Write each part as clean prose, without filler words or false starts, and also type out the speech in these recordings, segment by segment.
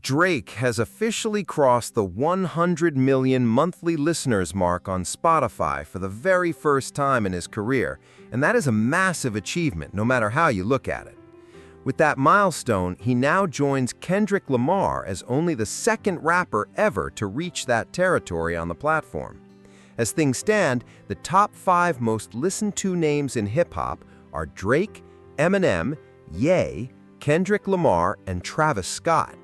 Drake has officially crossed the 100 million monthly listeners mark on Spotify for the very first time in his career, and that is a massive achievement no matter how you look at it. With that milestone, he now joins Kendrick Lamar as only the second rapper ever to reach that territory on the platform. As things stand, the top 5 most listened to names in hip-hop are Drake, Eminem, Ye, Kendrick Lamar, and Travis Scott.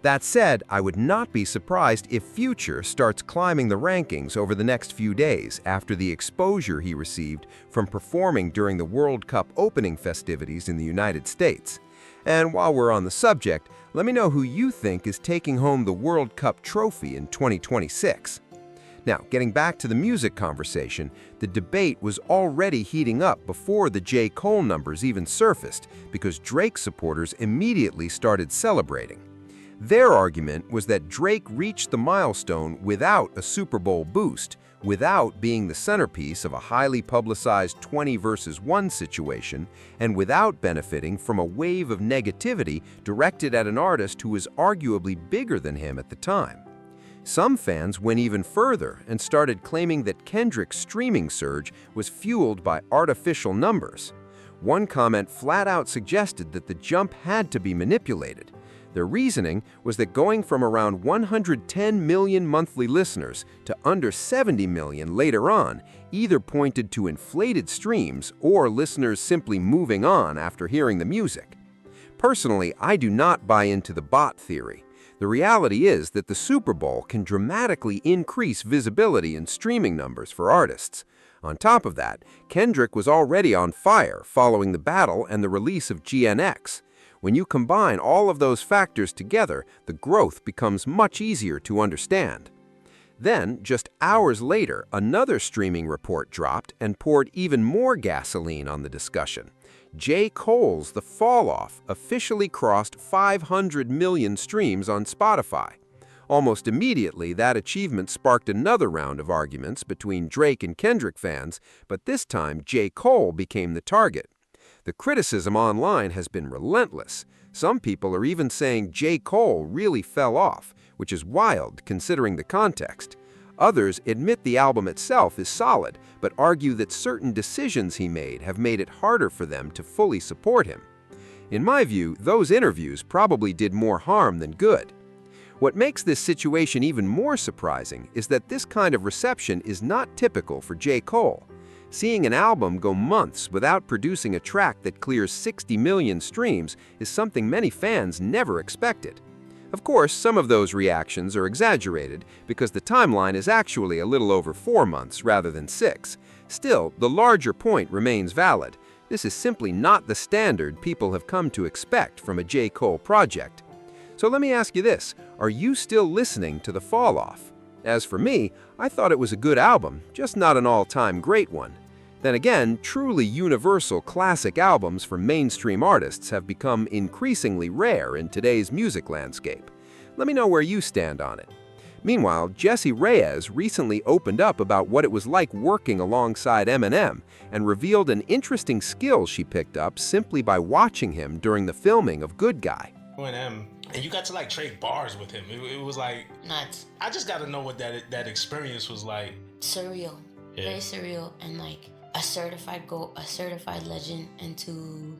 That said, I would not be surprised if Future starts climbing the rankings over the next few days after the exposure he received from performing during the World Cup opening festivities in the United States. And while we're on the subject, let me know who you think is taking home the World Cup trophy in 2026. Now, getting back to the music conversation, the debate was already heating up before the J. Cole numbers even surfaced because Drake supporters immediately started celebrating. Their argument was that Drake reached the milestone without a Super Bowl boost, without being the centerpiece of a highly publicized 20 versus 1 situation, and without benefiting from a wave of negativity directed at an artist who was arguably bigger than him at the time. Some fans went even further and started claiming that Kendrick's streaming surge was fueled by artificial numbers. One comment flat out suggested that the jump had to be manipulated. Their reasoning was that going from around 110 million monthly listeners to under 70 million later on either pointed to inflated streams or listeners simply moving on after hearing the music. Personally, I do not buy into the bot theory. The reality is that the Super Bowl can dramatically increase visibility and streaming numbers for artists. On top of that, Kendrick was already on fire following the battle and the release of GNX. When you combine all of those factors together, the growth becomes much easier to understand. Then, just hours later, another streaming report dropped and poured even more gasoline on the discussion. J. Cole's The Falloff officially crossed 500 million streams on Spotify. Almost immediately, that achievement sparked another round of arguments between Drake and Kendrick fans, but this time J. Cole became the target. The criticism online has been relentless. Some people are even saying J. Cole really fell off, which is wild considering the context. Others admit the album itself is solid, but argue that certain decisions he made have made it harder for them to fully support him. In my view, those interviews probably did more harm than good. What makes this situation even more surprising is that this kind of reception is not typical for J. Cole. Seeing an album go months without producing a track that clears 60 million streams is something many fans never expected. Of course, some of those reactions are exaggerated because the timeline is actually a little over 4 months rather than 6. Still, the larger point remains valid. This is simply not the standard people have come to expect from a J. Cole project. So let me ask you this, are you still listening to The Falloff? As for me, I thought it was a good album, just not an all-time great one. Then again, truly universal classic albums from mainstream artists have become increasingly rare in today's music landscape. Let me know where you stand on it. Meanwhile, Jessie Reyez recently opened up about what it was like working alongside Eminem and revealed an interesting skill she picked up simply by watching him during the filming of Good Guy. Eminem, and you got to like trade bars with him. It was like Nuts. I just got to know what that experience was like. Surreal. Yeah. Very surreal, and like a certified GOAT, a certified legend, and to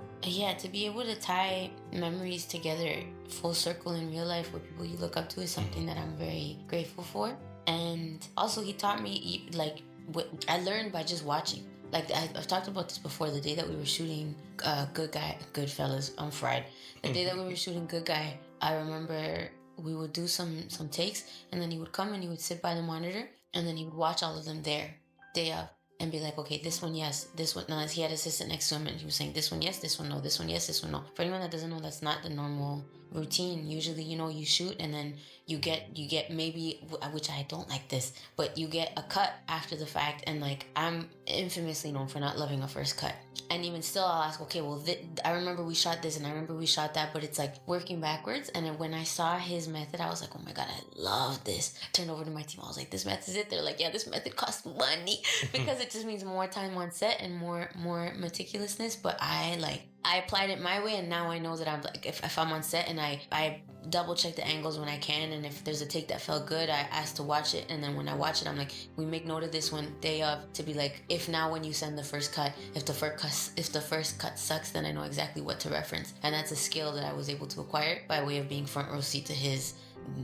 be able to tie memories together full circle in real life with people you look up to is something that I'm very grateful for. And also he taught me, like, what I learned by just watching. Like, I've talked about this before, the day that we were shooting Goodfellas, I'm fried. The day that we were shooting Good Guy, I remember we would do some takes, and then he would come and he would sit by the monitor, and then he would watch all of them there, day of, and be like, okay, this one yes, this one no. He had an assistant next to him, and he was saying, this one yes, this one no, this one yes, this one no. For anyone that doesn't know, that's not the normal routine. Usually, you shoot, and then you get maybe, which I don't like this, but you get a cut after the fact, and like, I'm infamously known for not loving a first cut. And even still, I'll ask, okay, well, I remember we shot this, and I remember we shot that, but it's like working backwards. And then when I saw his method, I was like, oh my God, I love this. I turned over to my team, I was like, this method is it? They're like, yeah, this method costs money because it just means more time on set and more meticulousness. But I I applied it my way, and now I know that I'm like, if I'm on set and I double check the angles when I can, and if there's a take that felt good, I ask to watch it, and then when I watch it, I'm like, we make note of this one day of, to be like, if now when you send the first cut, if the first cut sucks, then I know exactly what to reference, and that's a skill that I was able to acquire by way of being front row seat to his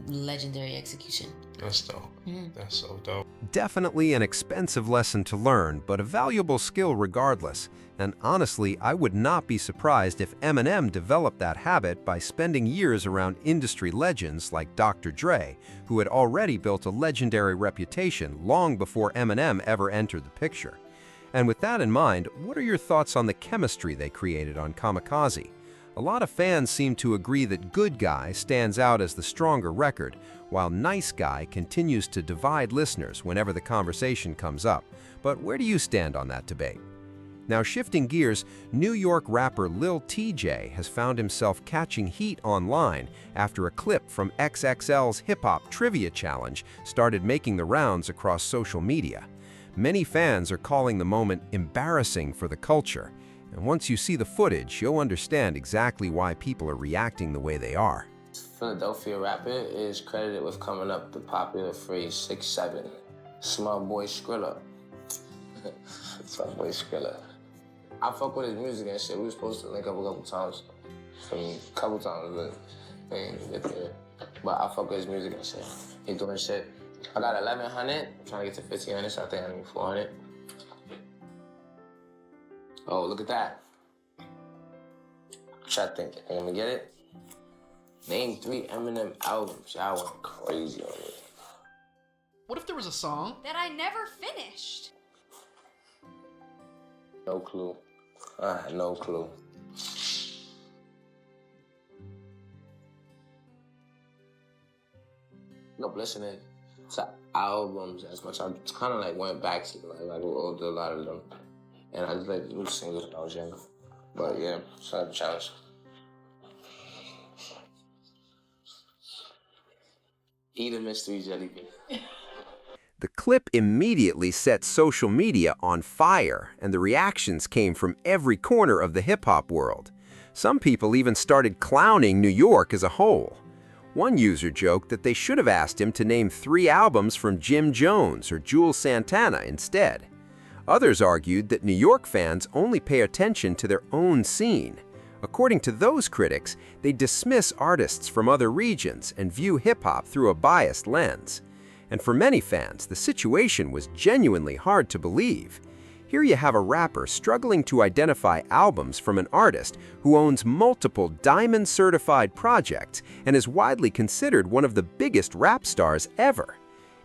legendary execution. That's dope. That's so dope. Definitely an expensive lesson to learn, but a valuable skill regardless. And honestly, I would not be surprised if Eminem developed that habit by spending years around industry legends like Dr. Dre, who had already built a legendary reputation long before Eminem ever entered the picture. And with that in mind, what are your thoughts on the chemistry they created on Kamikaze? A lot of fans seem to agree that Good Guy stands out as the stronger record, while Nice Guy continues to divide listeners whenever the conversation comes up. But where do you stand on that debate? Now, shifting gears, New York rapper Lil Tjay has found himself catching heat online after a clip from XXL's Hip Hop Trivia Challenge started making the rounds across social media. Many fans are calling the moment embarrassing for the culture. And once you see the footage, you'll understand exactly why people are reacting the way they are. Philadelphia rapper is credited with coming up the popular phrase 6'7". Small boy Skrilla. Small boy Skrilla. I fuck with his music and shit. We were supposed to link up a couple times. But we ain't get there. But I fuck with his music and shit. He doing shit. I got 1,100. I'm trying to get to 1,500, so I think I need 400. Oh, look at that. What y'all think? You gonna get it? Name 3 Eminem albums. Y'all went crazy on it. What if there was a song that I never finished? No clue. I had no clue. Nope, listening to albums as much. I kind of like went back to like a lot of them. And I just like little singles when I was younger. But yeah, it's not a challenge. Eat a mystery jelly bean. The clip immediately set social media on fire, and the reactions came from every corner of the hip-hop world. Some people even started clowning New York as a whole. One user joked that they should have asked him to name 3 albums from Jim Jones or Jules Santana instead. Others argued that New York fans only pay attention to their own scene. According to those critics, they dismiss artists from other regions and view hip-hop through a biased lens. And for many fans, the situation was genuinely hard to believe. Here you have a rapper struggling to identify albums from an artist who owns multiple diamond-certified projects and is widely considered one of the biggest rap stars ever.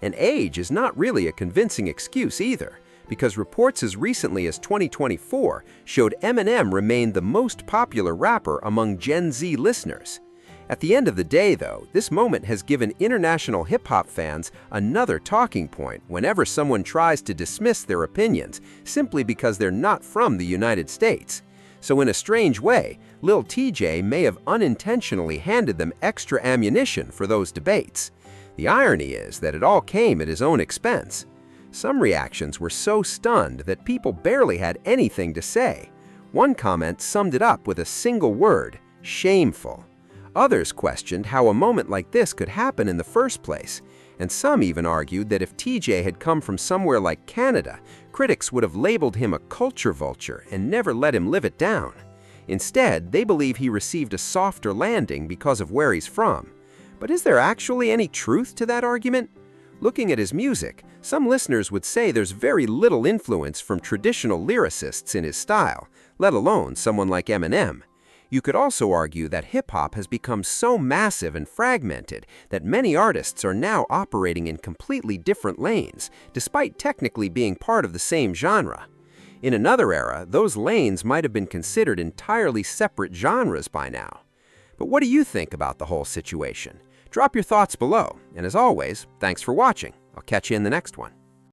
And age is not really a convincing excuse either, because reports as recently as 2024 showed Eminem remained the most popular rapper among Gen Z listeners. At the end of the day, though, this moment has given international hip-hop fans another talking point whenever someone tries to dismiss their opinions simply because they're not from the United States. So in a strange way, Lil Tjay may have unintentionally handed them extra ammunition for those debates. The irony is that it all came at his own expense. Some reactions were so stunned that people barely had anything to say. One comment summed it up with a single word: shameful. Others questioned how a moment like this could happen in the first place, and some even argued that if Tjay had come from somewhere like Canada, critics would have labeled him a culture vulture and never let him live it down. Instead, they believe he received a softer landing because of where he's from. But is there actually any truth to that argument? Looking at his music, some listeners would say there's very little influence from traditional lyricists in his style, let alone someone like Eminem. You could also argue that hip-hop has become so massive and fragmented that many artists are now operating in completely different lanes, despite technically being part of the same genre. In another era, those lanes might have been considered entirely separate genres by now. But what do you think about the whole situation? Drop your thoughts below, and as always, thanks for watching. I'll catch you in the next one.